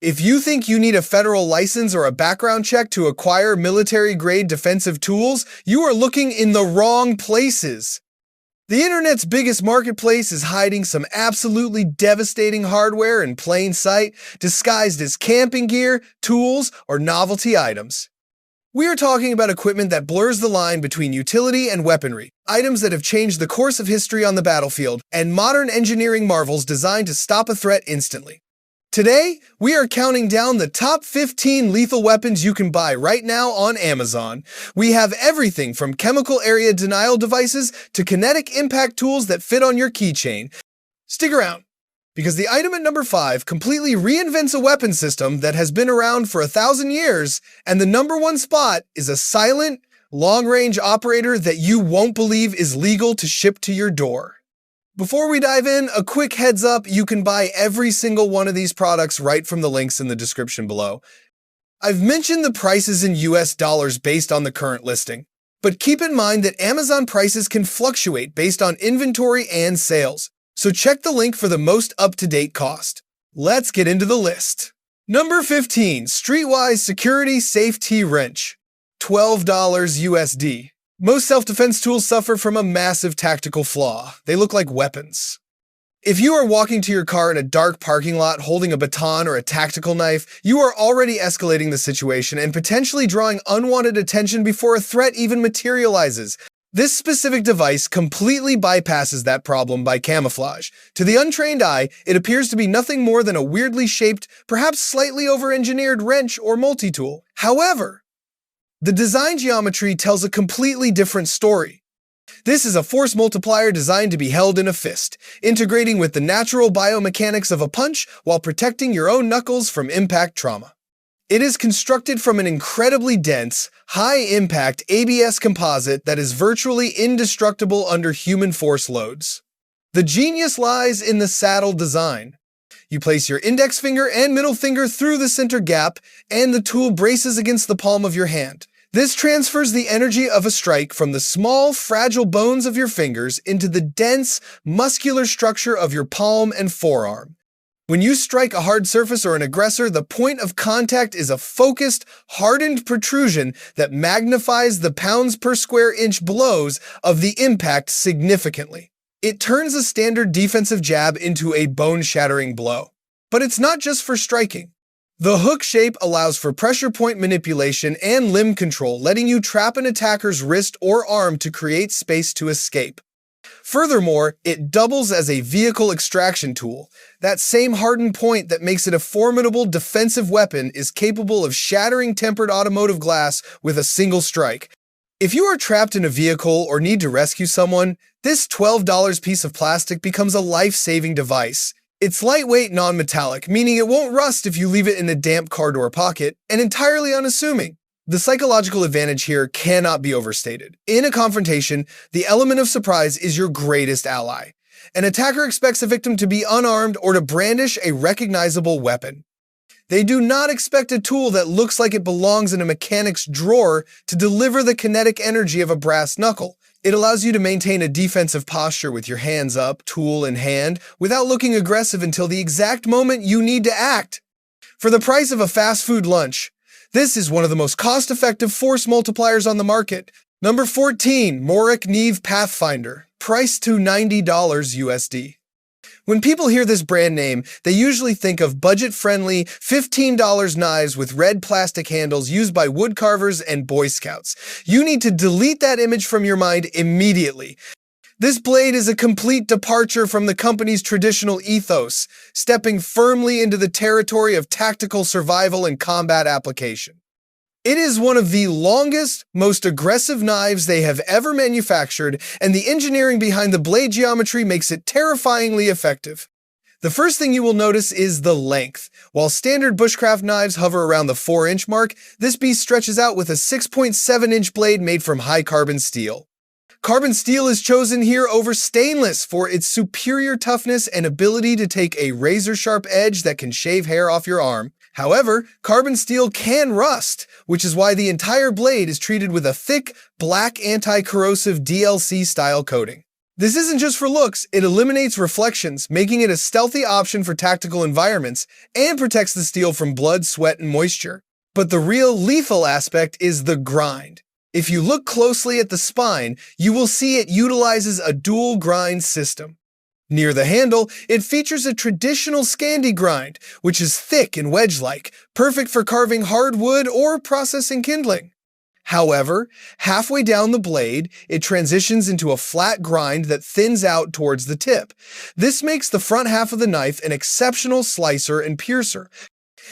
If you think you need a federal license or a background check to acquire military-grade defensive tools, you are looking in the wrong places. The internet's biggest marketplace is hiding some absolutely devastating hardware in plain sight, disguised as camping gear, tools, or novelty items. We are talking about equipment that blurs the line between utility and weaponry, items that have changed the course of history on the battlefield, and modern engineering marvels designed to stop a threat instantly. Today, we are counting down the top 15 lethal weapons you can buy right now on Amazon. We have everything from chemical area denial devices to kinetic impact tools that fit on your keychain. Stick around, because the item at number 5 completely reinvents a weapon system that has been around for 1,000 years, and the number 1 spot is a silent, long-range operator that you won't believe is legal to ship to your door. Before we dive in, a quick heads up, you can buy every single one of these products right from the links in the description below. I've mentioned the prices in US dollars based on the current listing, but keep in mind that Amazon prices can fluctuate based on inventory and sales, so check the link for the most up-to-date cost. Let's get into the list. Number 15, Streetwise Security Safe T-Wrench, $12 USD. Most self-defense tools suffer from a massive tactical flaw. They look like weapons. If you are walking to your car in a dark parking lot holding a baton or a tactical knife, you are already escalating the situation and potentially drawing unwanted attention before a threat even materializes. This specific device completely bypasses that problem by camouflage. To the untrained eye, it appears to be nothing more than a weirdly shaped, perhaps slightly over-engineered wrench or multi-tool. However, the design geometry tells a completely different story. This is a force multiplier designed to be held in a fist, integrating with the natural biomechanics of a punch while protecting your own knuckles from impact trauma. It is constructed from an incredibly dense, high-impact ABS composite that is virtually indestructible under human force loads. The genius lies in the saddle design. You place your index finger and middle finger through the center gap, and the tool braces against the palm of your hand. This transfers the energy of a strike from the small, fragile bones of your fingers into the dense, muscular structure of your palm and forearm. When you strike a hard surface or an aggressor, the point of contact is a focused, hardened protrusion that magnifies the pounds per square inch blows of the impact significantly. It turns a standard defensive jab into a bone-shattering blow. But it's not just for striking. The hook shape allows for pressure point manipulation and limb control, letting you trap an attacker's wrist or arm to create space to escape. Furthermore, it doubles as a vehicle extraction tool. That same hardened point that makes it a formidable defensive weapon is capable of shattering tempered automotive glass with a single strike. If you are trapped in a vehicle or need to rescue someone, this $12 piece of plastic becomes a life-saving device. It's lightweight non-metallic, meaning it won't rust if you leave it in a damp car door pocket, and entirely unassuming. The psychological advantage here cannot be overstated. In a confrontation, the element of surprise is your greatest ally. An attacker expects a victim to be unarmed or to brandish a recognizable weapon. They do not expect a tool that looks like it belongs in a mechanic's drawer to deliver the kinetic energy of a brass knuckle. It allows you to maintain a defensive posture with your hands up, tool in hand, without looking aggressive until the exact moment you need to act. For the price of a fast food lunch, this is one of the most cost-effective force multipliers on the market. Number 14, Moric Neve Pathfinder, priced to $90 USD. When people hear this brand name, they usually think of budget-friendly $15 knives with red plastic handles used by woodcarvers and Boy Scouts. You need to delete that image from your mind immediately. This blade is a complete departure from the company's traditional ethos, stepping firmly into the territory of tactical survival and combat application. It is one of the longest, most aggressive knives they have ever manufactured, and the engineering behind the blade geometry makes it terrifyingly effective. The first thing you will notice is the length. While standard bushcraft knives hover around the 4-inch mark, this beast stretches out with a 6.7-inch blade made from high-carbon steel. Carbon steel is chosen here over stainless for its superior toughness and ability to take a razor-sharp edge that can shave hair off your arm. However, carbon steel can rust, which is why the entire blade is treated with a thick, black anti-corrosive DLC-style coating. This isn't just for looks, it eliminates reflections, making it a stealthy option for tactical environments, and protects the steel from blood, sweat, and moisture. But the real lethal aspect is the grind. If you look closely at the spine, you will see it utilizes a dual grind system. Near the handle, it features a traditional Scandi grind, which is thick and wedge-like, perfect for carving hardwood or processing kindling. However, halfway down the blade, it transitions into a flat grind that thins out towards the tip. This makes the front half of the knife an exceptional slicer and piercer.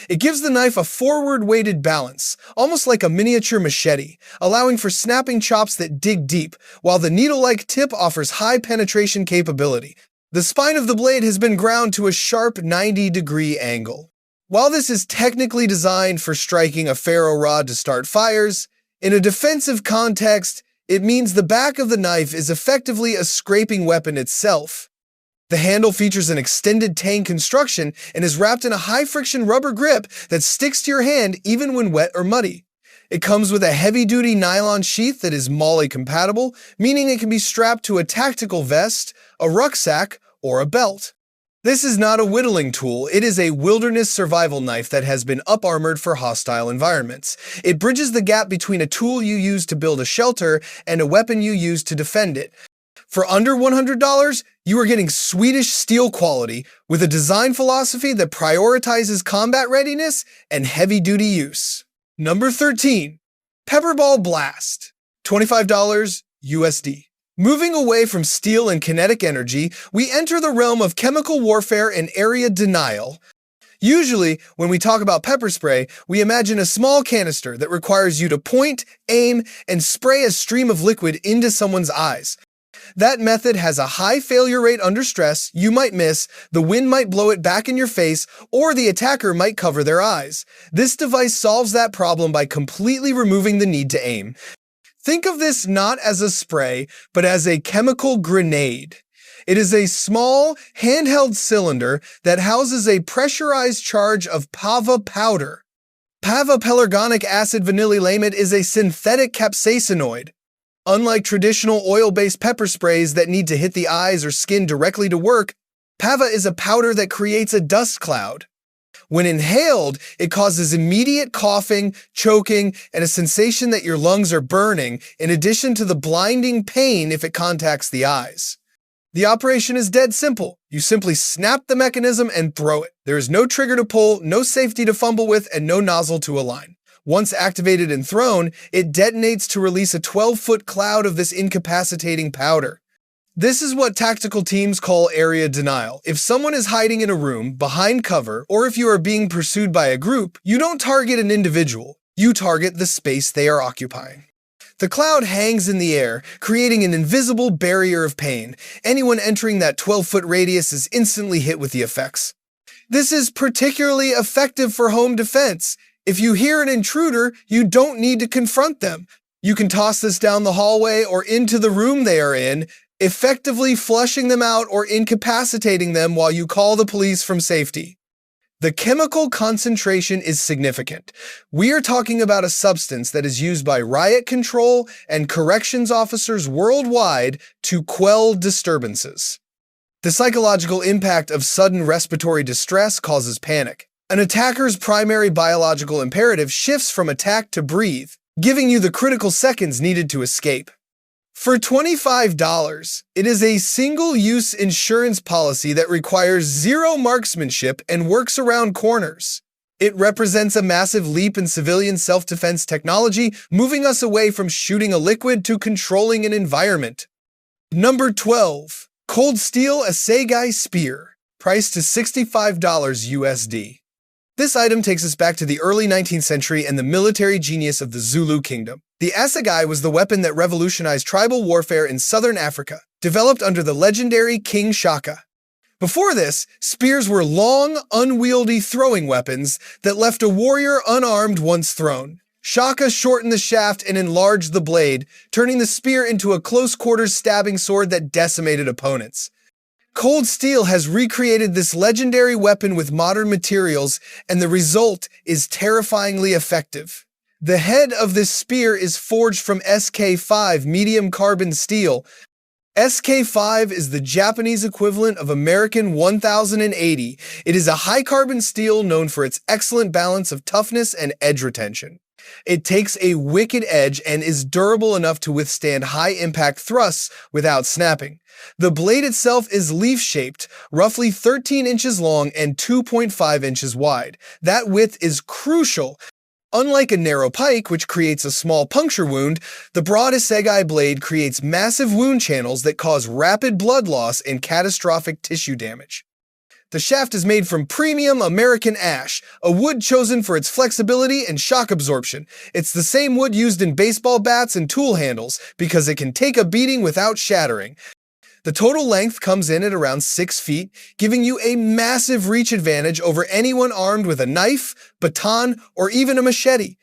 It gives the knife a forward-weighted balance, almost like a miniature machete, allowing for snapping chops that dig deep, while the needle-like tip offers high penetration capability. The spine of the blade has been ground to a sharp 90-degree angle. While this is technically designed for striking a ferro rod to start fires, in a defensive context, it means the back of the knife is effectively a scraping weapon itself. The handle features an extended tang construction and is wrapped in a high-friction rubber grip that sticks to your hand even when wet or muddy. It comes with a heavy-duty nylon sheath that is MOLLE-compatible, meaning it can be strapped to a tactical vest, a rucksack, or a belt. This is not a whittling tool, it is a wilderness survival knife that has been up-armored for hostile environments. It bridges the gap between a tool you use to build a shelter and a weapon you use to defend it. For under $100, you are getting Swedish steel quality with a design philosophy that prioritizes combat readiness and heavy-duty use. Number 13. Pepperball Blast, $25 USD. Moving away from steel and kinetic energy, we enter the realm of chemical warfare and area denial. Usually, when we talk about pepper spray, we imagine a small canister that requires you to point, aim, and spray a stream of liquid into someone's eyes. That method has a high failure rate under stress, you might miss, the wind might blow it back in your face, or the attacker might cover their eyes. This device solves that problem by completely removing the need to aim. Think of this not as a spray, but as a chemical grenade. It is a small, handheld cylinder that houses a pressurized charge of PAVA powder. Pava-pelargonic acid vanillylamide is a synthetic capsaicinoid. Unlike traditional oil-based pepper sprays that need to hit the eyes or skin directly to work, PAVA is a powder that creates a dust cloud. When inhaled, it causes immediate coughing, choking, and a sensation that your lungs are burning, in addition to the blinding pain if it contacts the eyes. The operation is dead simple. You simply snap the mechanism and throw it. There is no trigger to pull, no safety to fumble with, and no nozzle to align. Once activated and thrown, it detonates to release a 12-foot cloud of this incapacitating powder. This is what tactical teams call area denial. If someone is hiding in a room, behind cover, or if you are being pursued by a group, you don't target an individual, you target the space they are occupying. The cloud hangs in the air, creating an invisible barrier of pain. Anyone entering that 12-foot radius is instantly hit with the effects. This is particularly effective for home defense. If you hear an intruder, you don't need to confront them. You can toss this down the hallway or into the room they are in, effectively flushing them out or incapacitating them while you call the police from safety. The chemical concentration is significant. We are talking about a substance that is used by riot control and corrections officers worldwide to quell disturbances. The psychological impact of sudden respiratory distress causes panic. An attacker's primary biological imperative shifts from attack to breathe, giving you the critical seconds needed to escape. For $25, it is a single-use insurance policy that requires zero marksmanship and works around corners. It represents a massive leap in civilian self-defense technology, moving us away from shooting a liquid to controlling an environment. Number 12. Cold Steel Assegai Spear, priced to $65 USD. This item takes us back to the early 19th century and the military genius of the Zulu kingdom. The Assegai was the weapon that revolutionized tribal warfare in southern Africa, developed under the legendary King Shaka. Before this, spears were long, unwieldy throwing weapons that left a warrior unarmed once thrown. Shaka shortened the shaft and enlarged the blade, turning the spear into a close-quarters stabbing sword that decimated opponents. Cold Steel has recreated this legendary weapon with modern materials, and the result is terrifyingly effective. The head of this spear is forged from SK5 medium carbon steel, SK5 is the Japanese equivalent of American 1080. It is a high-carbon steel known for its excellent balance of toughness and edge retention. It takes a wicked edge and is durable enough to withstand high-impact thrusts without snapping. The blade itself is leaf-shaped, roughly 13 inches long and 2.5 inches wide. That width is crucial. Unlike a narrow pike, which creates a small puncture wound, the broad Assegai blade creates massive wound channels that cause rapid blood loss and catastrophic tissue damage. The shaft is made from premium American ash, a wood chosen for its flexibility and shock absorption. It's the same wood used in baseball bats and tool handles because it can take a beating without shattering. The total length comes in at around 6 feet, giving you a massive reach advantage over anyone armed with a knife, baton, or even a machete.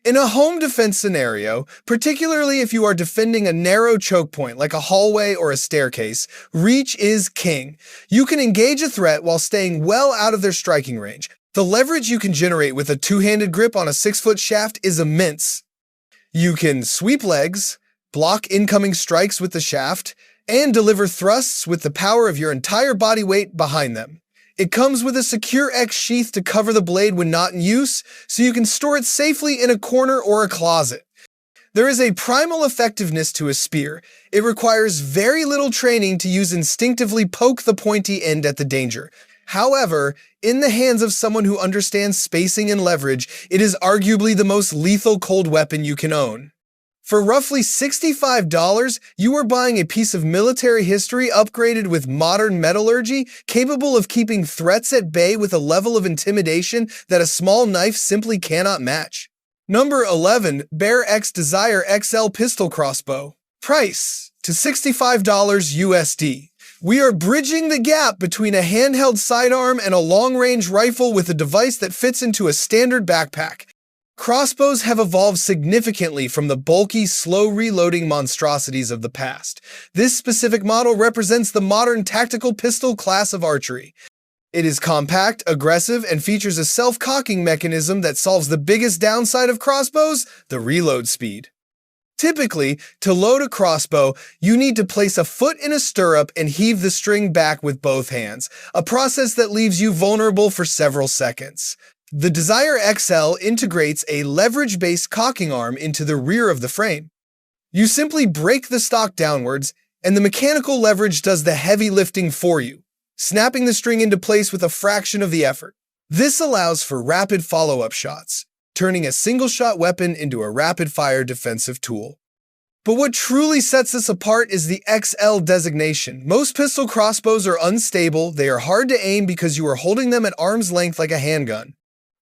In a home defense scenario, particularly if you are defending a narrow choke point like a hallway or a staircase, reach is king. You can engage a threat while staying well out of their striking range. The leverage you can generate with a two-handed grip on a 6-foot shaft is immense. You can sweep legs, block incoming strikes with the shaft, and deliver thrusts with the power of your entire body weight behind them. It comes with a secure X sheath to cover the blade when not in use, so you can store it safely in a corner or a closet. There is a primal effectiveness to a spear. It requires very little training to use instinctively poke the pointy end at the danger. However, in the hands of someone who understands spacing and leverage, it is arguably the most lethal cold weapon you can own. For roughly $65, you are buying a piece of military history upgraded with modern metallurgy, capable of keeping threats at bay with a level of intimidation that a small knife simply cannot match. Number 11. Bear X Desire XL Pistol Crossbow. Price to $65 USD. We are bridging the gap between a handheld sidearm and a long-range rifle with a device that fits into a standard backpack. Crossbows have evolved significantly from the bulky, slow-reloading monstrosities of the past. This specific model represents the modern tactical pistol class of archery. It is compact, aggressive, and features a self-cocking mechanism that solves the biggest downside of crossbows, the reload speed. Typically, to load a crossbow, you need to place a foot in a stirrup and heave the string back with both hands, a process that leaves you vulnerable for several seconds. The Desire XL integrates a leverage-based cocking arm into the rear of the frame. You simply break the stock downwards, and the mechanical leverage does the heavy lifting for you, snapping the string into place with a fraction of the effort. This allows for rapid follow-up shots, turning a single-shot weapon into a rapid-fire defensive tool. But what truly sets this apart is the XL designation. Most pistol crossbows are unstable, they are hard to aim because you are holding them at arm's length like a handgun.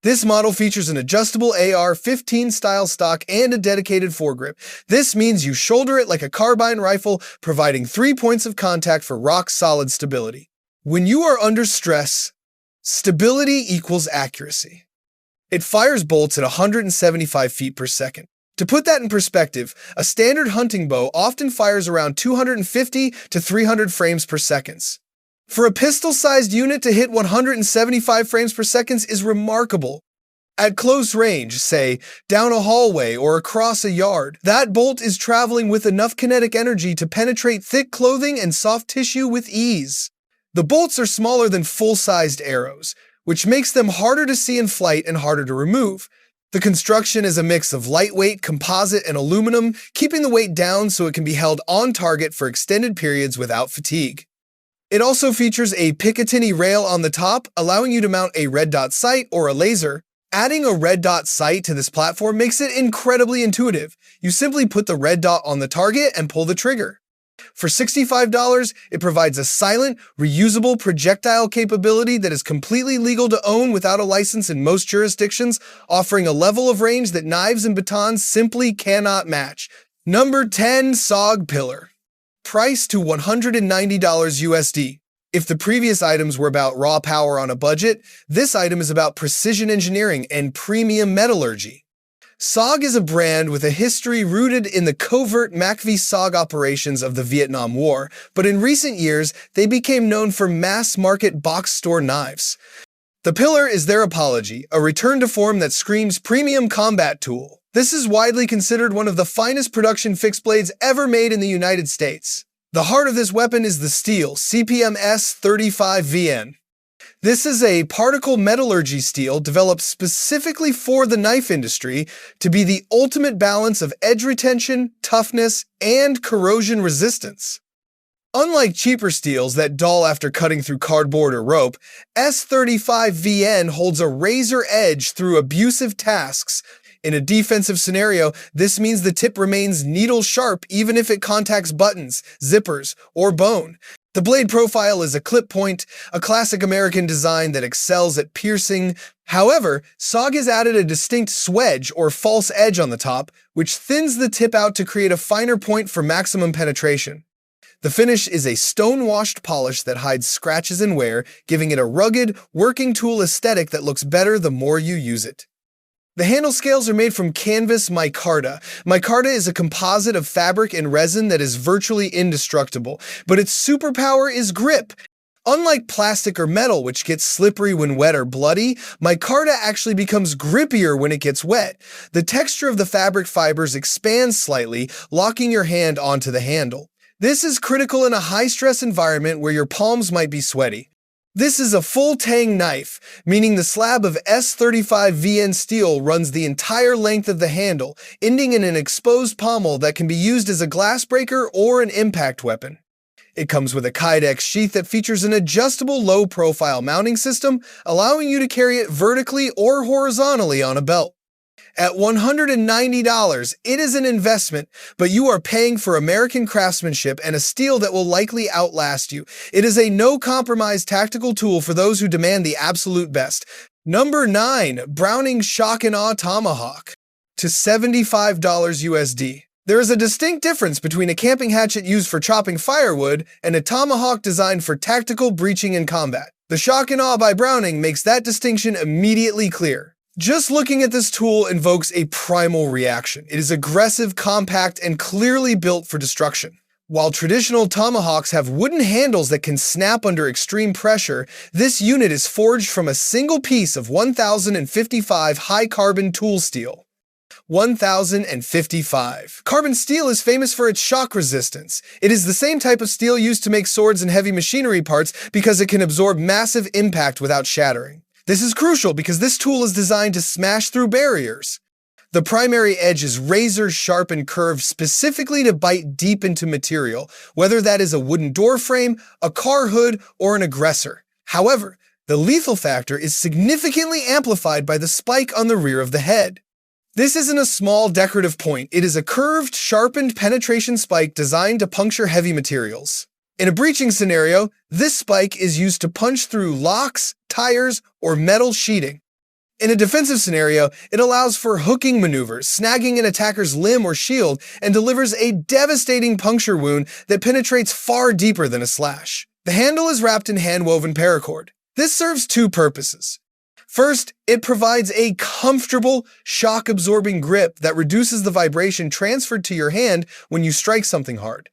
This model features an adjustable AR-15 style stock and a dedicated foregrip. This means you shoulder it like a carbine rifle, providing 3 points of contact for rock-solid stability. When you are under stress, stability equals accuracy. It fires bolts at 175 feet per second. To put that in perspective, a standard hunting bow often fires around 250 to 300 frames per second. For a pistol-sized unit to hit 175 frames per second is remarkable. At close range, say, down a hallway or across a yard, that bolt is traveling with enough kinetic energy to penetrate thick clothing and soft tissue with ease. The bolts are smaller than full-sized arrows, which makes them harder to see in flight and harder to remove. The construction is a mix of lightweight, composite, and aluminum, keeping the weight down so it can be held on target for extended periods without fatigue. It also features a Picatinny rail on the top, allowing you to mount a red dot sight or a laser. Adding a red dot sight to this platform makes it incredibly intuitive. You simply put the red dot on the target and pull the trigger. For $65, it provides a silent, reusable projectile capability that is completely legal to own without a license in most jurisdictions, offering a level of range that knives and batons simply cannot match. Number 10. SOG Pillar. Price to $190 USD. If the previous items were about raw power on a budget, this item is about precision engineering and premium metallurgy. SOG is a brand with a history rooted in the covert MACV-SOG operations of the Vietnam War, but in recent years, they became known for mass-market box store knives. The Pillar is their apology, a return to form that screams premium combat tool. This is widely considered one of the finest production fixed blades ever made in the United States. The heart of this weapon is the steel, CPM S35VN. This is a particle metallurgy steel developed specifically for the knife industry to be the ultimate balance of edge retention, toughness, and corrosion resistance. Unlike cheaper steels that dull after cutting through cardboard or rope, S35VN holds a razor edge through abusive tasks. In a defensive scenario, this means the tip remains needle-sharp even if it contacts buttons, zippers, or bone. The blade profile is a clip point, a classic American design that excels at piercing. However, SOG has added a distinct swedge or false edge on the top, which thins the tip out to create a finer point for maximum penetration. The finish is a stone-washed polish that hides scratches and wear, giving it a rugged, working tool aesthetic that looks better the more you use it. The handle scales are made from canvas micarta. Micarta is a composite of fabric and resin that is virtually indestructible, but its superpower is grip. Unlike plastic or metal, which gets slippery when wet or bloody, micarta actually becomes grippier when it gets wet. The texture of the fabric fibers expands slightly, locking your hand onto the handle. This is critical in a high-stress environment where your palms might be sweaty. This is a full tang knife, meaning the slab of S35VN steel runs the entire length of the handle, ending in an exposed pommel that can be used as a glass breaker or an impact weapon. It comes with a Kydex sheath that features an adjustable low-profile mounting system, allowing you to carry it vertically or horizontally on a belt. At $190, it is an investment, but you are paying for American craftsmanship and a steel that will likely outlast you. It is a no-compromise tactical tool for those who demand the absolute best. Number 9. Browning Shock and Awe Tomahawk. To $75 USD. There is a distinct difference between a camping hatchet used for chopping firewood and a tomahawk designed for tactical breaching and combat. The Shock and Awe by Browning makes that distinction immediately clear. Just looking at this tool invokes a primal reaction. It is aggressive, compact, and clearly built for destruction. While traditional tomahawks have wooden handles that can snap under extreme pressure, this unit is forged from a single piece of 1055 high-carbon tool steel. 1055. Carbon steel is famous for its shock resistance. It is the same type of steel used to make swords and heavy machinery parts because it can absorb massive impact without shattering. This is crucial because this tool is designed to smash through barriers. The primary edge is razor sharp and curved specifically to bite deep into material, whether that is a wooden door frame, a car hood, or an aggressor. However, the lethal factor is significantly amplified by the spike on the rear of the head. This isn't a small decorative point, it is a curved, sharpened penetration spike designed to puncture heavy materials. In a breaching scenario, this spike is used to punch through locks, tires, or metal sheeting. In a defensive scenario, it allows for hooking maneuvers, snagging an attacker's limb or shield, and delivers a devastating puncture wound that penetrates far deeper than a slash. The handle is wrapped in hand-woven paracord. This serves two purposes. First, it provides a comfortable, shock-absorbing grip that reduces the vibration transferred to your hand when you strike something hard.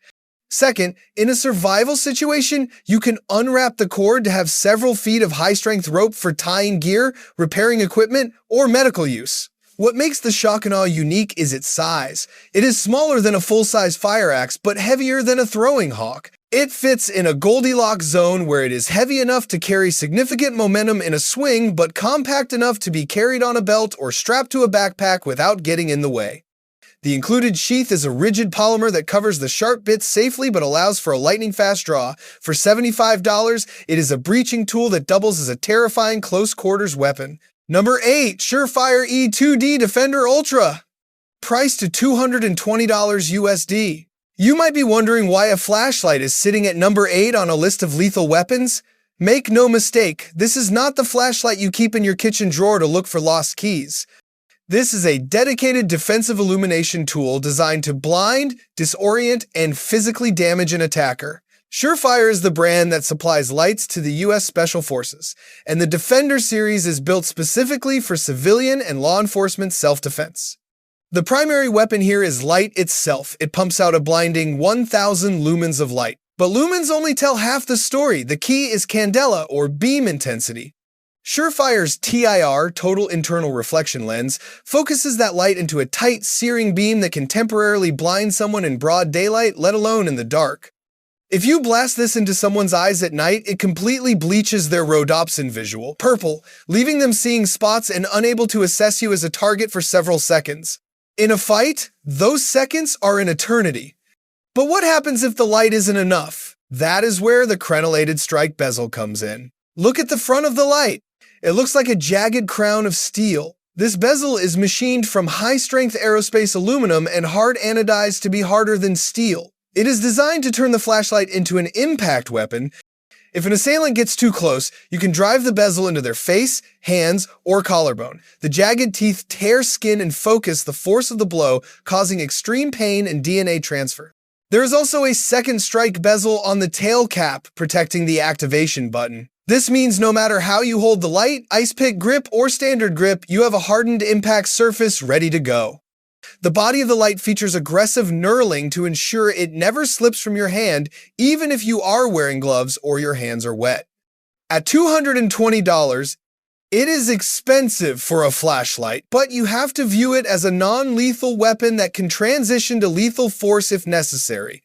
Second, in a survival situation, you can unwrap the cord to have several feet of high-strength rope for tying gear, repairing equipment, or medical use. What makes the Shock and Awe unique is its size. It is smaller than a full-size fire axe, but heavier than a throwing hawk. It fits in a Goldilocks zone where it is heavy enough to carry significant momentum in a swing, but compact enough to be carried on a belt or strapped to a backpack without getting in the way. The included sheath is a rigid polymer that covers the sharp bits safely but allows for a lightning-fast draw. For $75, it is a breaching tool that doubles as a terrifying close-quarters weapon. Number 8. Surefire E2D Defender Ultra. Priced to $220 USD. You might be wondering why a flashlight is sitting at number 8 on a list of lethal weapons. Make no mistake, this is not the flashlight you keep in your kitchen drawer to look for lost keys. This is a dedicated defensive illumination tool designed to blind, disorient, and physically damage an attacker. Surefire is the brand that supplies lights to the U.S. Special Forces, and the Defender series is built specifically for civilian and law enforcement self-defense. The primary weapon here is light itself. It pumps out a blinding 1,000 lumens of light. But lumens only tell half the story. The key is candela, or beam intensity. Surefire's TIR, Total Internal Reflection Lens, focuses that light into a tight, searing beam that can temporarily blind someone in broad daylight, let alone in the dark. If you blast this into someone's eyes at night, it completely bleaches their rhodopsin visual, purple, leaving them seeing spots and unable to assess you as a target for several seconds. In a fight, those seconds are an eternity. But what happens if the light isn't enough? That is where the crenellated strike bezel comes in. Look at the front of the light. It looks like a jagged crown of steel. This bezel is machined from high-strength aerospace aluminum and hard anodized to be harder than steel. It is designed to turn the flashlight into an impact weapon. If an assailant gets too close, you can drive the bezel into their face, hands, or collarbone. The jagged teeth tear skin and focus the force of the blow, causing extreme pain and DNA transfer. There is also a second strike bezel on the tail cap, protecting the activation button. This means no matter how you hold the light, ice pick grip, or standard grip, you have a hardened impact surface ready to go. The body of the light features aggressive knurling to ensure it never slips from your hand, even if you are wearing gloves or your hands are wet. At $220, it is expensive for a flashlight, but you have to view it as a non-lethal weapon that can transition to lethal force if necessary.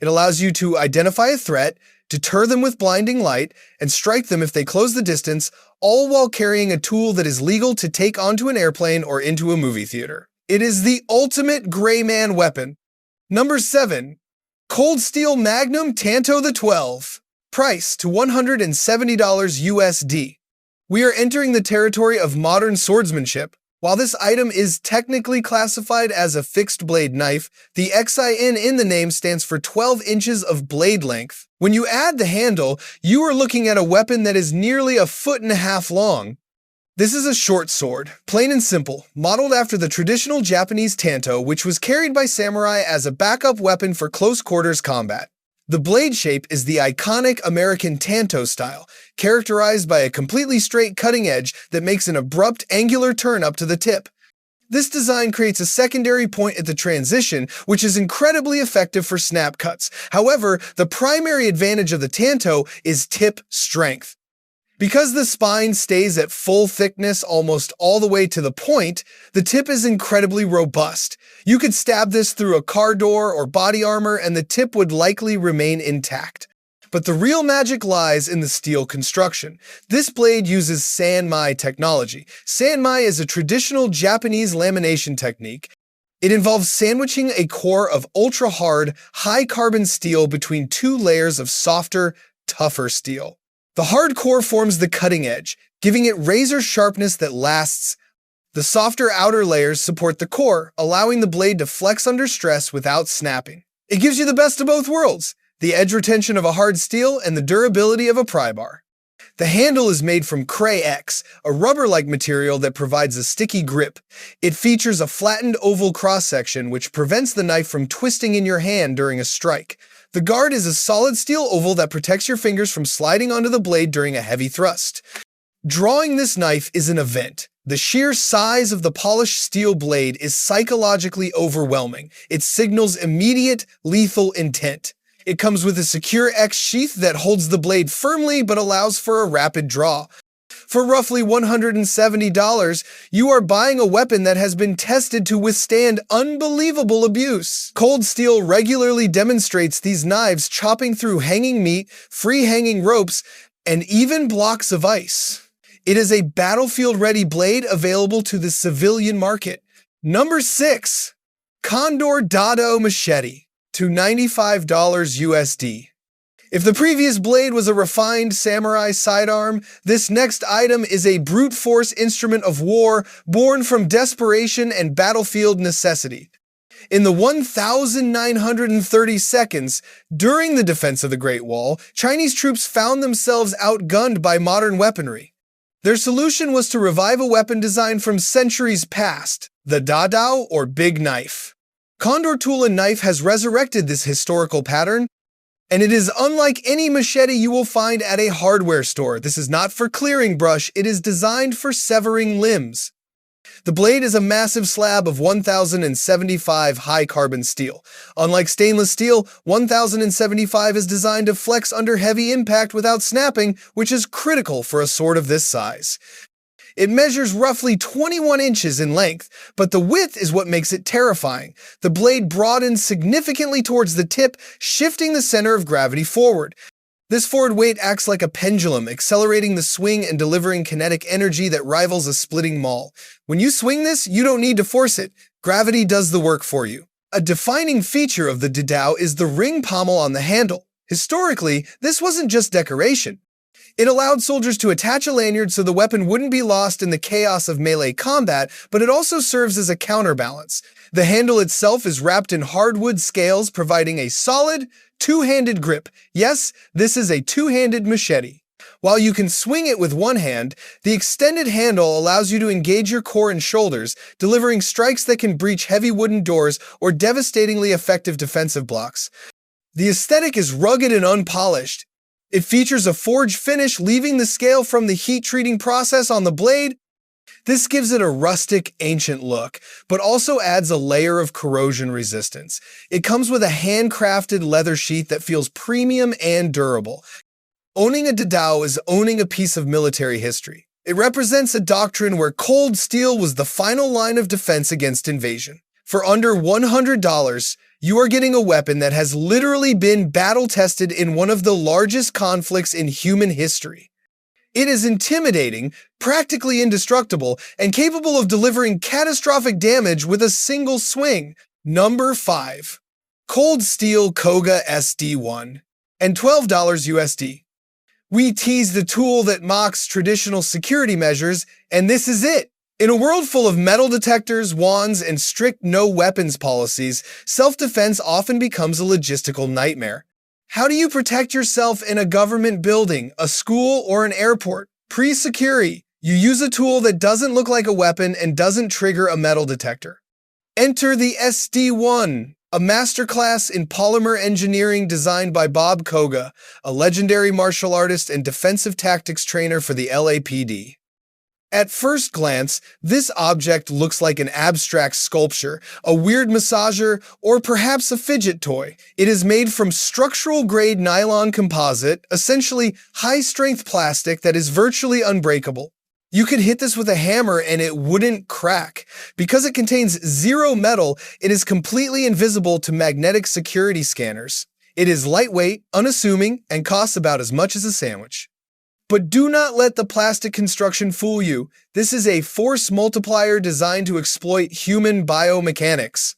It allows you to identify a threat, deter them with blinding light, and strike them if they close the distance, all while carrying a tool that is legal to take onto an airplane or into a movie theater. It is the ultimate gray man weapon. Number 7. Cold Steel Magnum Tanto the 12. Price to $170 USD. We are entering the territory of modern swordsmanship. While this item is technically classified as a fixed blade knife, the XIN in the name stands for 12 inches of blade length. When you add the handle, you are looking at a weapon that is nearly 1.5 feet long. This is a short sword, plain and simple, modeled after the traditional Japanese Tanto, which was carried by samurai as a backup weapon for close quarters combat. The blade shape is the iconic American Tanto style, characterized by a completely straight cutting edge that makes an abrupt angular turn up to the tip. This design creates a secondary point at the transition, which is incredibly effective for snap cuts. However, the primary advantage of the Tanto is tip strength. Because the spine stays at full thickness almost all the way to the point, the tip is incredibly robust. You could stab this through a car door or body armor and the tip would likely remain intact. But the real magic lies in the steel construction. This blade uses sanmai technology. Sanmai is a traditional Japanese lamination technique. It involves sandwiching a core of ultra-hard, high-carbon steel between two layers of softer, tougher steel. The hard core forms the cutting edge, giving it razor sharpness that lasts. The softer outer layers support the core, allowing the blade to flex under stress without snapping. It gives you the best of both worlds, the edge retention of a hard steel and the durability of a pry bar. The handle is made from Cray X, a rubber-like material that provides a sticky grip. It features a flattened oval cross-section which prevents the knife from twisting in your hand during a strike. The guard is a solid steel oval that protects your fingers from sliding onto the blade during a heavy thrust. Drawing this knife is an event. The sheer size of the polished steel blade is psychologically overwhelming. It signals immediate, lethal intent. It comes with a secure X sheath that holds the blade firmly but allows for a rapid draw. For roughly $170, you are buying a weapon that has been tested to withstand unbelievable abuse. Cold Steel regularly demonstrates these knives chopping through hanging meat, free-hanging ropes, and even blocks of ice. It is a battlefield-ready blade available to the civilian market. Number 6. Condor Dao Machete to $95 USD. If the previous blade was a refined samurai sidearm, this next item is a brute force instrument of war born from desperation and battlefield necessity. In the 1,930 seconds during the defense of the Great Wall, Chinese troops found themselves outgunned by modern weaponry. Their solution was to revive a weapon designed from centuries past, the Dadao or Big Knife. Condor Tool and Knife has resurrected this historical pattern, and it is unlike any machete you will find at a hardware store. This is not for clearing brush, it is designed for severing limbs. The blade is a massive slab of 1075 high-carbon steel. Unlike stainless steel, 1075 is designed to flex under heavy impact without snapping, which is critical for a sword of this size. It measures roughly 21 inches in length, but the width is what makes it terrifying. The blade broadens significantly towards the tip, shifting the center of gravity forward. This forward weight acts like a pendulum, accelerating the swing and delivering kinetic energy that rivals a splitting maul. When you swing this, you don't need to force it. Gravity does the work for you. A defining feature of the Dao is the ring pommel on the handle. Historically, this wasn't just decoration. It allowed soldiers to attach a lanyard so the weapon wouldn't be lost in the chaos of melee combat, but it also serves as a counterbalance. The handle itself is wrapped in hardwood scales, providing a solid, two-handed grip. Yes, this is a two-handed machete. While you can swing it with one hand, the extended handle allows you to engage your core and shoulders, delivering strikes that can breach heavy wooden doors or devastatingly effective defensive blocks. The aesthetic is rugged and unpolished. It features a forged finish, leaving the scale from the heat-treating process on the blade. This gives it a rustic, ancient look, but also adds a layer of corrosion resistance. It comes with a handcrafted leather sheath that feels premium and durable. Owning a Dao is owning a piece of military history. It represents a doctrine where cold steel was the final line of defense against invasion. For under $100, you are getting a weapon that has literally been battle-tested in one of the largest conflicts in human history. It is intimidating, practically indestructible, and capable of delivering catastrophic damage with a single swing. Number 5. Cold Steel Koga SD1 and $12 USD. We tease the tool that mocks traditional security measures, and this is it. In a world full of metal detectors, wands, and strict no-weapons policies, self-defense often becomes a logistical nightmare. How do you protect yourself in a government building, a school, or an airport? Pre-security. You use a tool that doesn't look like a weapon and doesn't trigger a metal detector. Enter the SD1, a masterclass in polymer engineering designed by Bob Koga, a legendary martial artist and defensive tactics trainer for the LAPD. At first glance, this object looks like an abstract sculpture, a weird massager, or perhaps a fidget toy. It is made from structural-grade nylon composite, essentially high-strength plastic that is virtually unbreakable. You could hit this with a hammer and it wouldn't crack. Because it contains zero metal, it is completely invisible to magnetic security scanners. It is lightweight, unassuming, and costs about as much as a sandwich. But do not let the plastic construction fool you. This is a force multiplier designed to exploit human biomechanics.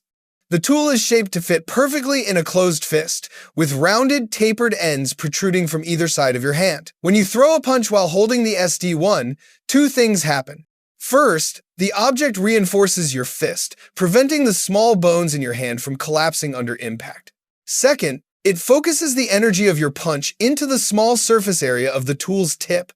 The tool is shaped to fit perfectly in a closed fist, with rounded, tapered ends protruding from either side of your hand. When you throw a punch while holding the SD1, two things happen. First, the object reinforces your fist, preventing the small bones in your hand from collapsing under impact. Second, it focuses the energy of your punch into the small surface area of the tool's tip.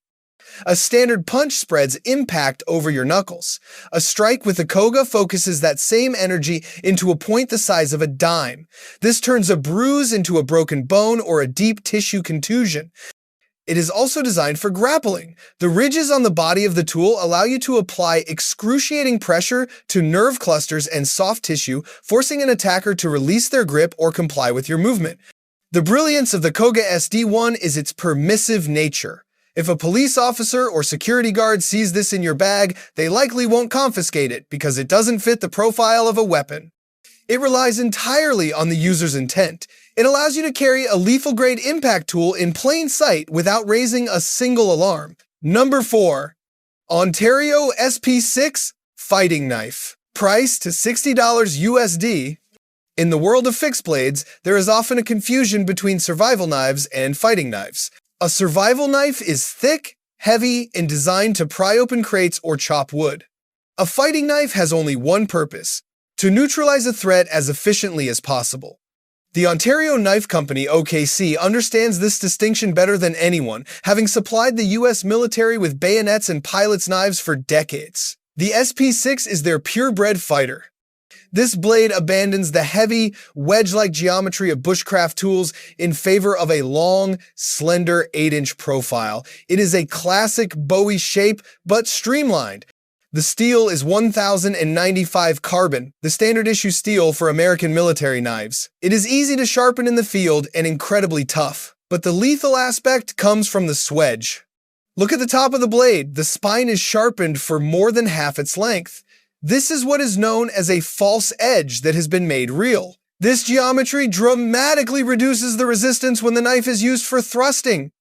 A standard punch spreads impact over your knuckles. A strike with the Koga focuses that same energy into a point the size of a dime. This turns a bruise into a broken bone or a deep tissue contusion. It is also designed for grappling. The ridges on the body of the tool allow you to apply excruciating pressure to nerve clusters and soft tissue, forcing an attacker to release their grip or comply with your movement. The brilliance of the Koga SD1 is its permissive nature. If a police officer or security guard sees this in your bag, they likely won't confiscate it because it doesn't fit the profile of a weapon. It relies entirely on the user's intent. It allows you to carry a lethal-grade impact tool in plain sight without raising a single alarm. Number 4. Ontario SP6 Fighting Knife. Price to $60 USD. In the world of fixed blades, there is often a confusion between survival knives and fighting knives. A survival knife is thick, heavy, and designed to pry open crates or chop wood. A fighting knife has only one purpose: to neutralize a threat as efficiently as possible. The Ontario Knife Company, OKC, understands this distinction better than anyone, having supplied the U.S. military with bayonets and pilots' knives for decades. The SP6 is their purebred fighter. This blade abandons the heavy, wedge-like geometry of bushcraft tools in favor of a long, slender 8-inch profile. It is a classic Bowie shape, but streamlined. The steel is 1095 carbon, the standard issue steel for American military knives. It is easy to sharpen in the field and incredibly tough, but the lethal aspect comes from the swedge. Look at the top of the blade. The spine is sharpened for more than half its length. This is what is known as a false edge that has been made real. This geometry dramatically reduces the resistance when the knife is used for thrusting.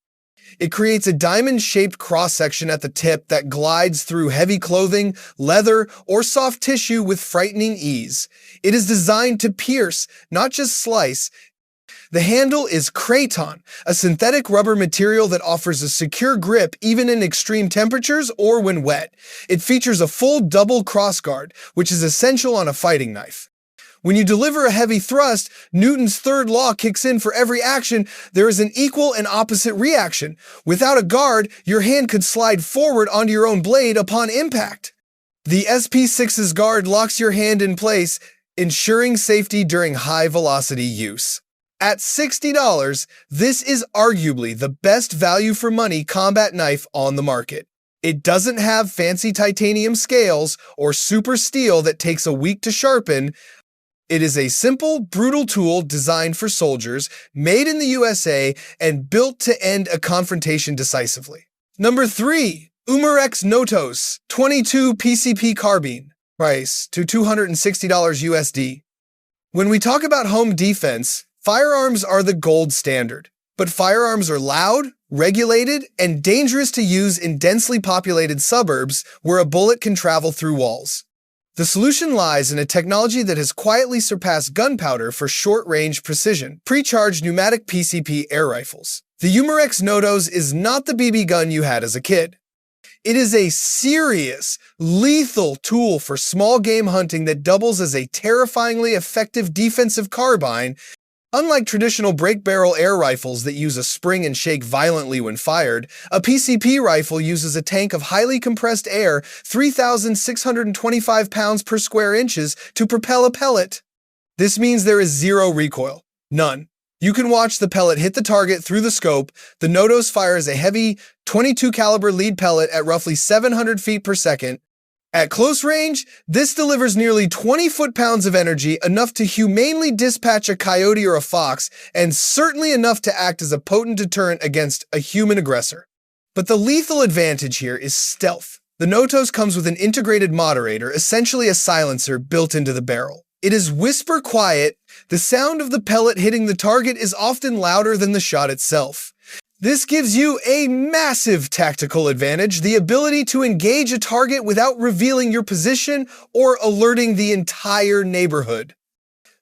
It creates a diamond-shaped cross-section at the tip that glides through heavy clothing, leather, or soft tissue with frightening ease. It is designed to pierce, not just slice. The handle is Kraton, a synthetic rubber material that offers a secure grip even in extreme temperatures or when wet. It features a full double crossguard, which is essential on a fighting knife. When you deliver a heavy thrust, Newton's third law kicks in for every action. There is an equal and opposite reaction. Without a guard, your hand could slide forward onto your own blade upon impact. The SP6's guard locks your hand in place, ensuring safety during high-velocity use. At $60, this is arguably the best value-for-money combat knife on the market. It doesn't have fancy titanium scales or super steel that takes a week to sharpen. It is a simple, brutal tool designed for soldiers, made in the USA, and built to end a confrontation decisively. Number 3. Umarex Notos 22 PCP Carbine. Price to $260 USD. When we talk about home defense, firearms are the gold standard. But firearms are loud, regulated, and dangerous to use in densely populated suburbs where a bullet can travel through walls. The solution lies in a technology that has quietly surpassed gunpowder for short-range precision, pre-charged pneumatic PCP air rifles. The Umarex Notos is not the BB gun you had as a kid. It is a serious, lethal tool for small game hunting that doubles as a terrifyingly effective defensive carbine. Unlike traditional break-barrel air rifles that use a spring and shake violently when fired, a PCP rifle uses a tank of highly compressed air, 3,625 pounds per square inches, to propel a pellet. This means there is zero recoil. None. You can watch the pellet hit the target through the scope. The Notos fires a heavy .22 caliber lead pellet at roughly 700 feet per second. At close range, this delivers nearly 20 foot-pounds of energy, enough to humanely dispatch a coyote or a fox, and certainly enough to act as a potent deterrent against a human aggressor. But the lethal advantage here is stealth. The Notos comes with an integrated moderator, essentially a silencer, built into the barrel. It is whisper quiet. The sound of the pellet hitting the target is often louder than the shot itself. This gives you a massive tactical advantage, the ability to engage a target without revealing your position or alerting the entire neighborhood.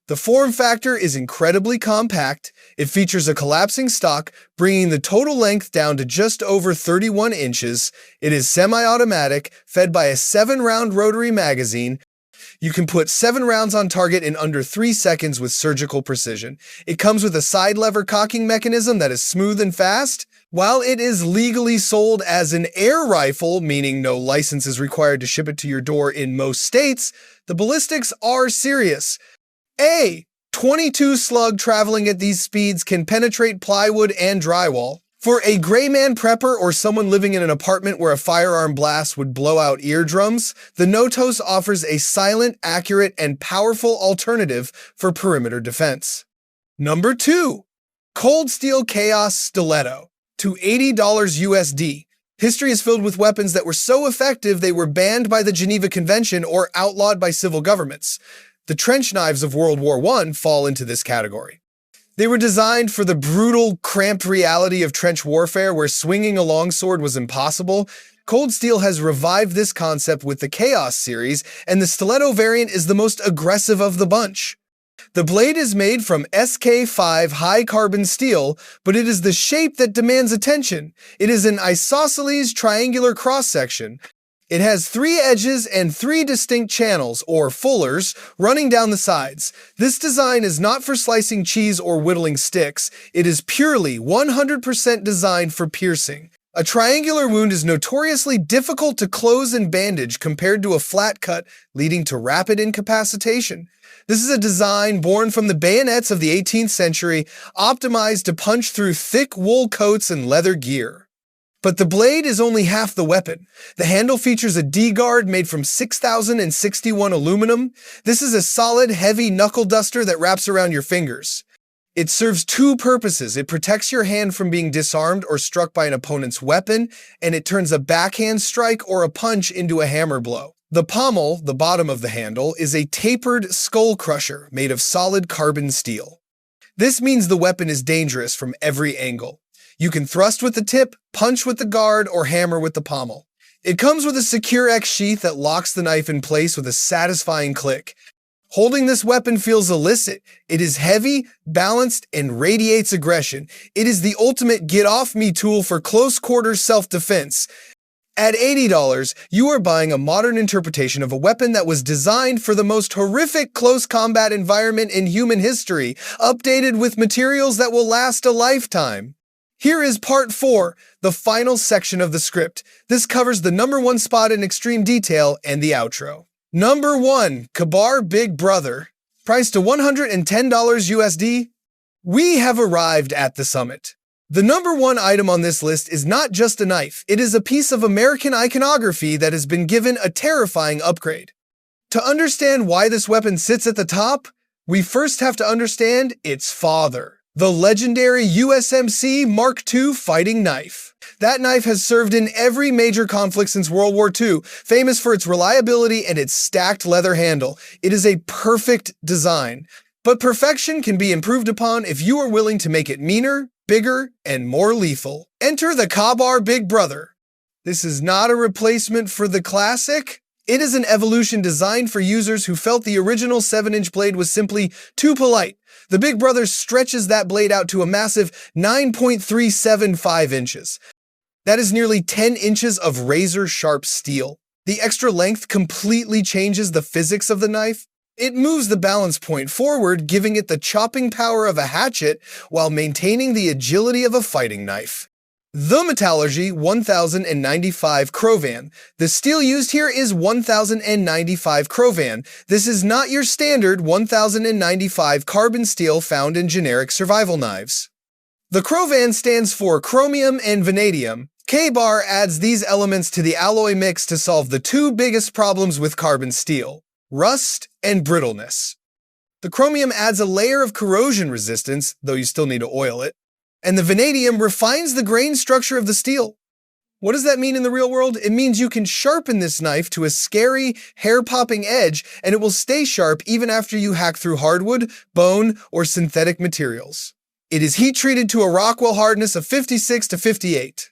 The form factor is incredibly compact. It features a collapsing stock, bringing the total length down to just over 31 inches. It is semi-automatic, fed by a 7-round rotary magazine. You can put 7 rounds on target in under 3 seconds with surgical precision. It comes with a side lever cocking mechanism that is smooth and fast. While it is legally sold as an air rifle, meaning no license is required to ship it to your door in most states, the ballistics are serious. A .22 slug traveling at these speeds can penetrate plywood and drywall. For a gray man prepper or someone living in an apartment where a firearm blast would blow out eardrums, the Notos offers a silent, accurate, and powerful alternative for perimeter defense. Number 2. Cold Steel Chaos Stiletto to $80 USD. History is filled with weapons that were so effective they were banned by the Geneva Convention or outlawed by civil governments. The trench knives of World War I fall into this category. They were designed for the brutal, cramped reality of trench warfare where swinging a longsword was impossible. Cold Steel has revived this concept with the Chaos series, and the Stiletto variant is the most aggressive of the bunch. The blade is made from SK5 high-carbon steel, but it is the shape that demands attention. It is an isosceles triangular cross-section. It has 3 edges and 3 distinct channels, or fullers, running down the sides. This design is not for slicing cheese or whittling sticks. It is purely 100% designed for piercing. A triangular wound is notoriously difficult to close and bandage compared to a flat cut, leading to rapid incapacitation. This is a design born from the bayonets of the 18th century, optimized to punch through thick wool coats and leather gear. But the blade is only half the weapon. The handle features a D-guard made from 6061 aluminum. This is a solid, heavy knuckle duster that wraps around your fingers. It serves two purposes. It protects your hand from being disarmed or struck by an opponent's weapon, and it turns a backhand strike or a punch into a hammer blow. The pommel, the bottom of the handle, is a tapered skull crusher made of solid carbon steel. This means the weapon is dangerous from every angle. You can thrust with the tip, punch with the guard, or hammer with the pommel. It comes with a secure X sheath that locks the knife in place with a satisfying click. Holding this weapon feels illicit. It is heavy, balanced, and radiates aggression. It is the ultimate get-off-me tool for close-quarters self-defense. At $80, you are buying a modern interpretation of a weapon that was designed for the most horrific close combat environment in human history, updated with materials that will last a lifetime. Here is part 4, the final section of the script. This covers the number 1 spot in extreme detail and the outro. Number 1, Kabar Big Brother. Priced to $110 USD. We have arrived at the summit. The number 1 item on this list is not just a knife, it is a piece of American iconography that has been given a terrifying upgrade. To understand why this weapon sits at the top, we first have to understand its father, the legendary USMC Mark II fighting knife. That knife has served in every major conflict since World War II, famous for its reliability and its stacked leather handle. It is a perfect design, but perfection can be improved upon if you are willing to make it meaner, bigger, and more lethal. Enter the Kabar Big Brother. This is not a replacement for the classic. It is an evolution designed for users who felt the original 7-inch blade was simply too polite. The Big Brother stretches that blade out to a massive 9.375 inches. That is nearly 10 inches of razor-sharp steel. The extra length completely changes the physics of the knife. It moves the balance point forward, giving it the chopping power of a hatchet while maintaining the agility of a fighting knife. The metallurgy 1095 Krovan. The steel used here is 1095 Krovan. This is not your standard 1095 carbon steel found in generic survival knives. The Krovan stands for chromium and vanadium. Kabar adds these elements to the alloy mix to solve the two biggest problems with carbon steel: rust and brittleness. The chromium adds a layer of corrosion resistance, though you still need to oil it, and the vanadium refines the grain structure of the steel. What does that mean in the real world? It means you can sharpen this knife to a scary, hair-popping edge, and it will stay sharp even after you hack through hardwood, bone, or synthetic materials. It is heat-treated to a Rockwell hardness of 56 to 58.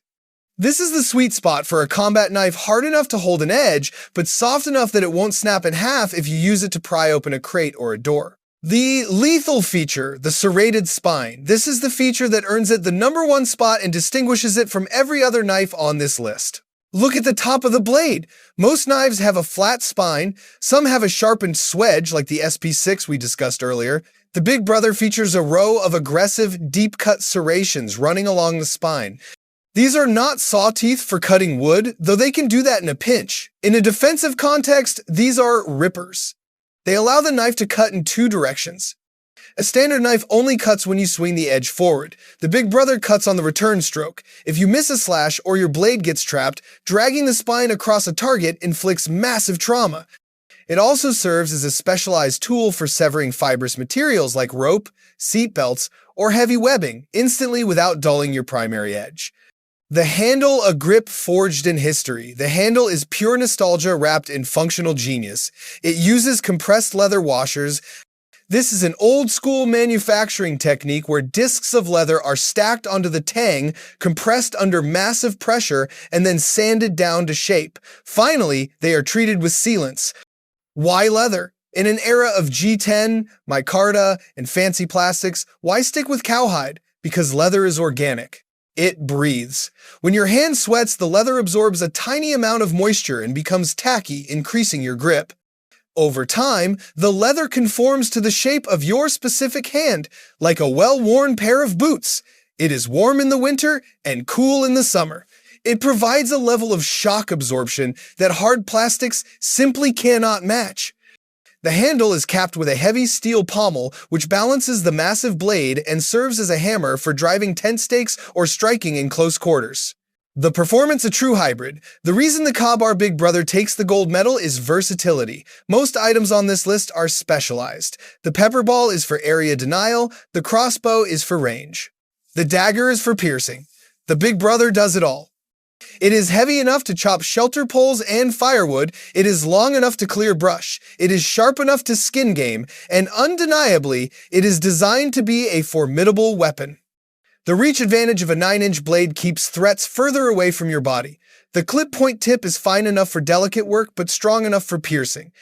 This is the sweet spot for a combat knife hard enough to hold an edge, but soft enough that it won't snap in half if you use it to pry open a crate or a door. The lethal feature, the serrated spine. This is the feature that earns it the number 1 spot and distinguishes it from every other knife on this list. Look at the top of the blade. Most knives have a flat spine, some have a sharpened swedge like the SP6 we discussed earlier. The Big Brother features a row of aggressive, deep-cut serrations running along the spine. These are not saw teeth for cutting wood, though they can do that in a pinch. In a defensive context, these are rippers. They allow the knife to cut in 2 directions. A standard knife only cuts when you swing the edge forward. The Big Brother cuts on the return stroke. If you miss a slash or your blade gets trapped, dragging the spine across a target inflicts massive trauma. It also serves as a specialized tool for severing fibrous materials like rope, seat belts, or heavy webbing, instantly without dulling your primary edge. The handle, a grip forged in history. The handle is pure nostalgia wrapped in functional genius. It uses compressed leather washers. This is an old-school manufacturing technique where discs of leather are stacked onto the tang, compressed under massive pressure, and then sanded down to shape. Finally, they are treated with sealants. Why leather? In an era of G10, micarta, and fancy plastics, why stick with cowhide? Because leather is organic. It breathes. When your hand sweats, the leather absorbs a tiny amount of moisture and becomes tacky, increasing your grip. Over time, the leather conforms to the shape of your specific hand, like a well-worn pair of boots. It is warm in the winter and cool in the summer. It provides a level of shock absorption that hard plastics simply cannot match. The handle is capped with a heavy steel pommel which balances the massive blade and serves as a hammer for driving tent stakes or striking in close quarters. The performance a true hybrid. The reason the Kabar Big Brother takes the gold medal is versatility. Most items on this list are specialized. The pepper ball is for area denial, the crossbow is for range. The dagger is for piercing. The Big Brother does it all. It is heavy enough to chop shelter poles and firewood, it is long enough to clear brush, it is sharp enough to skin game, and undeniably, it is designed to be a formidable weapon. The reach advantage of a 9-inch blade keeps threats further away from your body. The clip point tip is fine enough for delicate work but strong enough for piercing.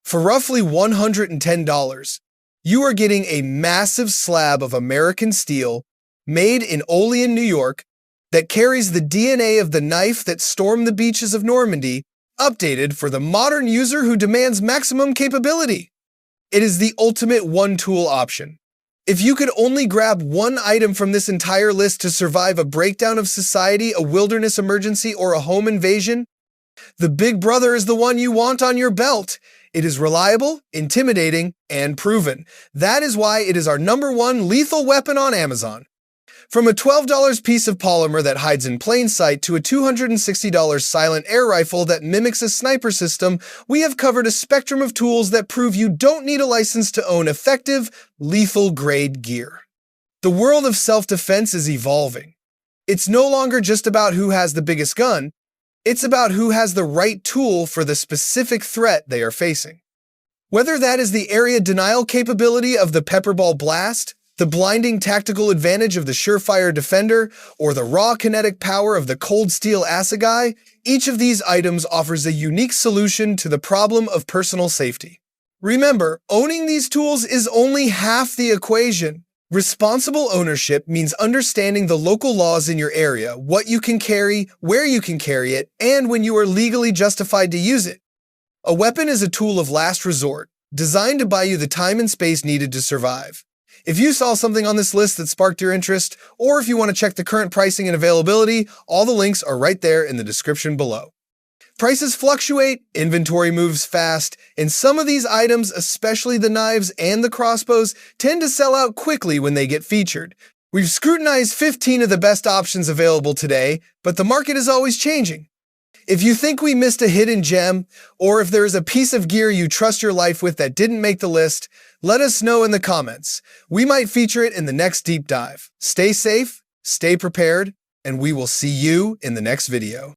For roughly $110, you are getting a massive slab of American steel made in Olean, New York, that carries the DNA of the knife that stormed the beaches of Normandy, updated for the modern user who demands maximum capability. It is the ultimate one-tool option. If you could only grab one item from this entire list to survive a breakdown of society, a wilderness emergency, or a home invasion, the Big Brother is the one you want on your belt. It is reliable, intimidating, and proven. That is why it is our #1 lethal weapon on Amazon. From a $12 piece of polymer that hides in plain sight to a $260 silent air rifle that mimics a sniper system, we have covered a spectrum of tools that prove you don't need a license to own effective, lethal-grade gear. The world of self-defense is evolving. It's no longer just about who has the biggest gun, it's about who has the right tool for the specific threat they are facing. Whether that is the area denial capability of the Pepperball Blast, the blinding tactical advantage of the Surefire Defender, or the raw kinetic power of the Cold Steel Assegai, each of these items offers a unique solution to the problem of personal safety. Remember, owning these tools is only half the equation. Responsible ownership means understanding the local laws in your area, what you can carry, where you can carry it, and when you are legally justified to use it. A weapon is a tool of last resort, designed to buy you the time and space needed to survive. If you saw something on this list that sparked your interest, or if you want to check the current pricing and availability, all the links are right there in the description below. Prices fluctuate, inventory moves fast, and some of these items, especially the knives and the crossbows, tend to sell out quickly when they get featured. We've scrutinized 15 of the best options available today, but the market is always changing. If you think we missed a hidden gem, or if there is a piece of gear you trust your life with that didn't make the list, let us know in the comments. We might feature it in the next deep dive. Stay safe, stay prepared, and we will see you in the next video.